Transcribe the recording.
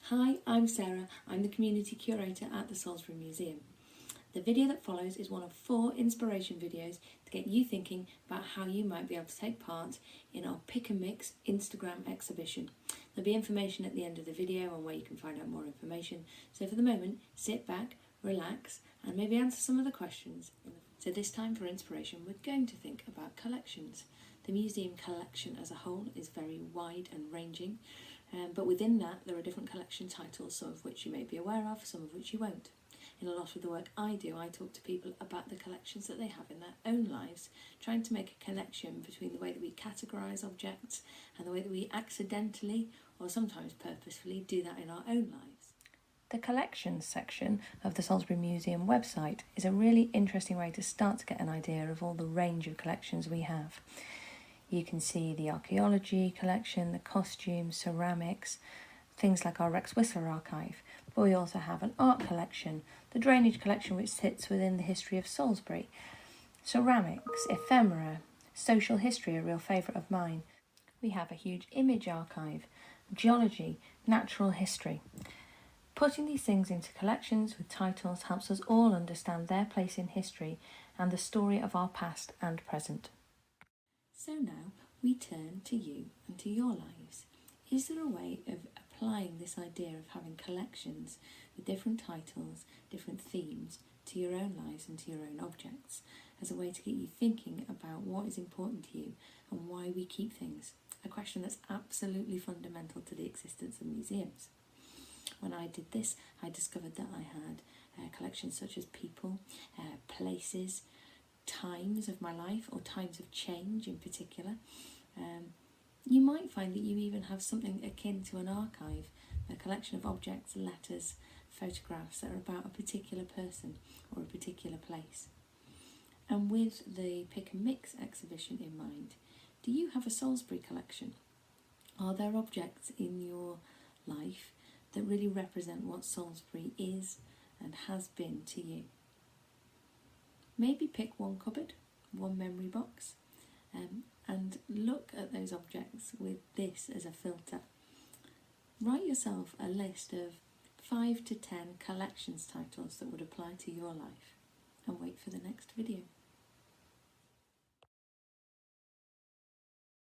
Hi, I'm Sarah. I'm the Community Curator at the Salisbury Museum. The video that follows is one of 4 inspiration videos to get you thinking about how you might be able to take part in our Pick and Mix Instagram exhibition. There'll be information at the end of the video on where you can find out more information. So for the moment, sit back, relax, and maybe answer some of the questions. So this time for inspiration, we're going to think about collections. The museum collection as a whole is very wide and ranging, but within that there are different collection titles, some of which you may be aware of, some of which you won't. In a lot of the work I do, I talk to people about the collections that they have in their own lives, trying to make a connection between the way that we categorise objects and the way that we accidentally, or sometimes purposefully, do that in our own lives. The collections section of the Salisbury Museum website is a really interesting way to start to get an idea of all the range of collections we have. You can see the archaeology collection, the costumes, ceramics, things like our Rex Whistler archive, but we also have an art collection, the drainage collection which sits within the history of Salisbury, ceramics, ephemera, social history, a real favourite of mine. We have a huge image archive, geology, natural history. Putting these things into collections with titles helps us all understand their place in history and the story of our past and present. So now we turn to you and to your lives. Is there a way of applying this idea of having collections with different titles, different themes to your own lives and to your own objects as a way to get you thinking about what is important to you and why we keep things? A question that's absolutely fundamental to the existence of museums. When I did this, I discovered that I had collections such as people, places, times of my life, or times of change in particular. You might find that you even have something akin to an archive, a collection of objects, letters, photographs that are about a particular person or a particular place. And with the Pick and Mix exhibition in mind, do you have a Salisbury collection? Are there objects in your life that really represent what Salisbury is and has been to you? Maybe pick one cupboard, one memory box, and look at those objects with this as a filter. Write yourself a list of 5 to 10 collections titles that would apply to your life, and wait for the next video.